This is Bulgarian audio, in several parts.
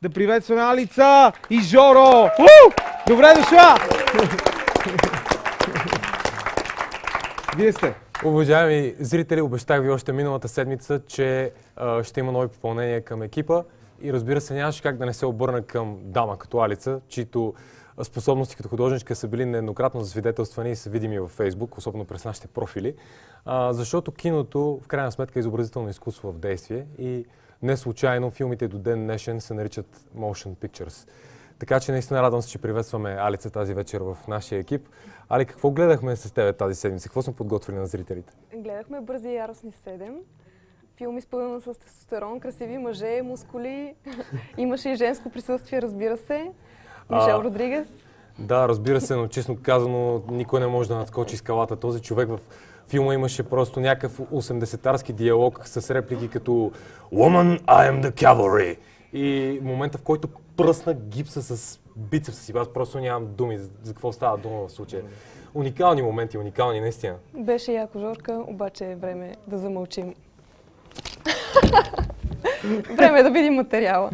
Да приветстваме Алица и Жоро! Добре дошла! Вие сте. Уважаеми зрители, обещах ви още миналата седмица, че ще има нови попълнения към екипа и разбира се нямаше как да не се обърна към дама като Алица, чието способности като художничка са били нееднократно засвидетелствани и са видими във Фейсбук, особено през нашите профили, защото киното в крайна сметка е изобразително изкуство в действие и не случайно филмите до ден днешен се наричат Motion Pictures. Така че наистина радвам се, че приветстваме Алица тази вечер в нашия екип. Али, какво гледахме с тебе тази седмица? Какво сме подготвили на зрителите? Гледахме Бързи и яростни 7. Филм изпълнен с тестостерон, красиви мъже, мускули. Имаше и женско присъствие, разбира се. Мишел Родригес. Да, разбира се, но честно казано, никой не може да надскочи скалата. Този човек в филма имаше просто някакъв 80-тарски диалог с реплики като "Woman, I am the cavalry". И момента, в който пръсна гипса с бицепса си, аз просто нямам думи за какво става дума в случая. Уникални моменти, уникални наистина. Беше яко, Жорка, обаче е време да замълчим. Време е да видим материала.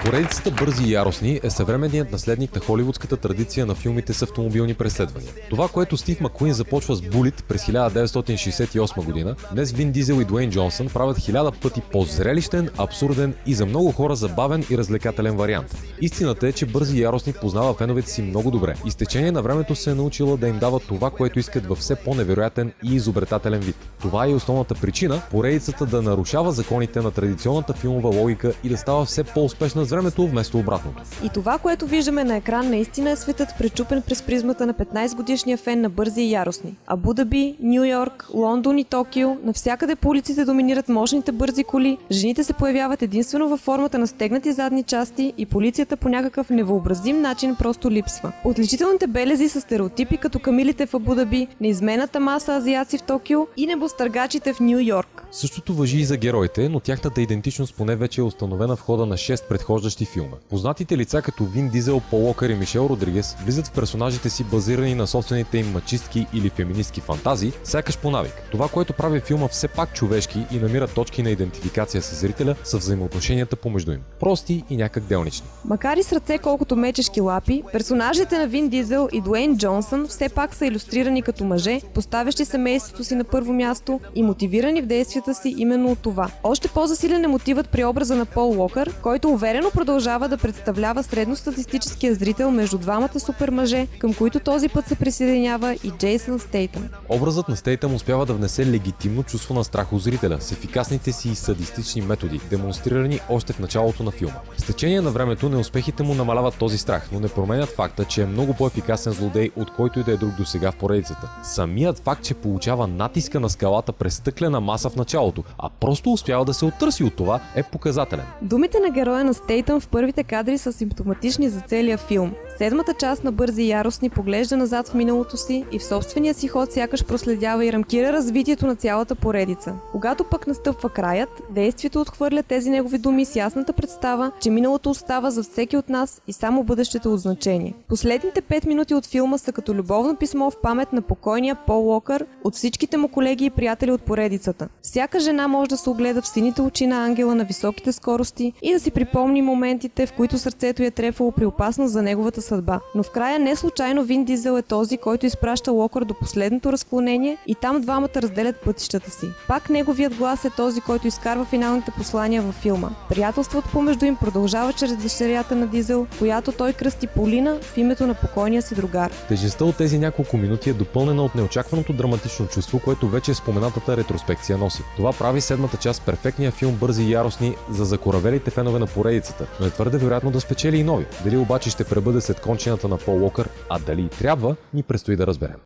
Поредицата Бързи и яростни е съвременният наследник на холивудската традиция на филмите с автомобилни преследвания. Това, което Стив Макуин започва с Булит през 1968 година, днес Вин Дизел и Дуейн Джонсън правят 1000 пъти по-зрелищен, абсурден и за много хора забавен и развлекателен вариант. Истината е, че Бързи и яростни познава феновете си много добре и с течение на времето се е научила да им дава това, което искат във все по-невероятен и изобретателен вид. Това е и основната причина поредицата да нарушава законите на традиционната филмова логика и да става все по-успешна с времето вместо обратното. И това, което виждаме на екран, наистина е светът, пречупен през призмата на 15-годишния фен на Бързи и яростни. Абу Даби, Ню Йорк, Лондон и Токио, навсякъде по улиците доминират мощните бързи коли, жените се появяват единствено във формата на стегнати задни части и полицията по някакъв невъобразим начин просто липсва. Отличителните белези са стереотипи като камилите в Абу Даби, неизменната маса азиаци в Токио и небостъргачите в Ню Йорк. Същото важи и за героите, но тяхната идентичност поне вече е установена в хода на 6 предхождащи филма. Познатите лица като Вин Дизел, Пол Уокър и Мишел Родригес влизат в персонажите си базирани на собствените им мачистки или феминистки фантазии, сякаш по навик. Това, което прави филма все пак човешки и намира точки на идентификация с зрителя, са взаимоотношенията помежду им. Прости и някак делнични. Макар и с ръце колкото мечешки лапи, персонажите на Вин Дизел и Дуейн Джонсън все пак са илюстрирани като мъже, поставящи семейството си на първо място и мотивирани в действията си именно от това. Още по-засилен е мотивът при образа на Пол Уокър, който уверено продължава да представлява средностатистическия зрител между двамата супер мъже, към които този път се присъединява и Джейсън Стейтъм. Образът на Стейтъм успява да внесе легитимно чувство на страх у зрителя с ефикасните си и садистични методи, демонстрирани още в началото на филма. С течение на времето неуспехите му намаляват този страх, но не променят факта, че е много по-ефикасен злодей от който и да е друг досега в поредицата. Самият факт, че получава натиска на скалата през стъклена маса в началото, а просто успява да се оттърси от това, е показателен. Думите на героя на Стейтъм в първите кадри са симптоматични за целия филм. Седмата част на Бързи и яростни поглежда назад в миналото си и в собствения си ход сякаш проследява и рамкира развитието на цялата поредица. Когато пък настъпва краят, действието отхвърля тези негови думи с ясната представа, че миналото остава за всеки от нас и само бъдещето от значение. Последните 5 минути от филма са като любовно писмо в памет на покойния Пол Уокър от всичките му колеги и приятели от поредицата. Всяка жена може да се огледа в сините очи на ангела на високите скорости и да си припомни моментите, в които сърцето й е трефало при опасност за неговата съдба. Но в края не случайно Вин Дизел е този, който изпраща Уокър до последното разклонение и там двамата разделят пътищата си. Пак неговият глас е този, който изкарва финалните послания във филма. Приятелството помежду им продължава чрез дъщерята на Дизел, която той кръсти Полина в името на покойния си другар. Тежестта от тези няколко минути е допълнена от неочакваното драматично чувство, което вече споменатата ретроспекция носи. Това прави седмата част перфектния филм Бързи и яростни за закоравелите фенове на поредицата, но е твърде вероятно да спечели и нови. Дали обаче ще пребъде след кончината на Пол Уокър, а дали и трябва, ни предстои да разберем.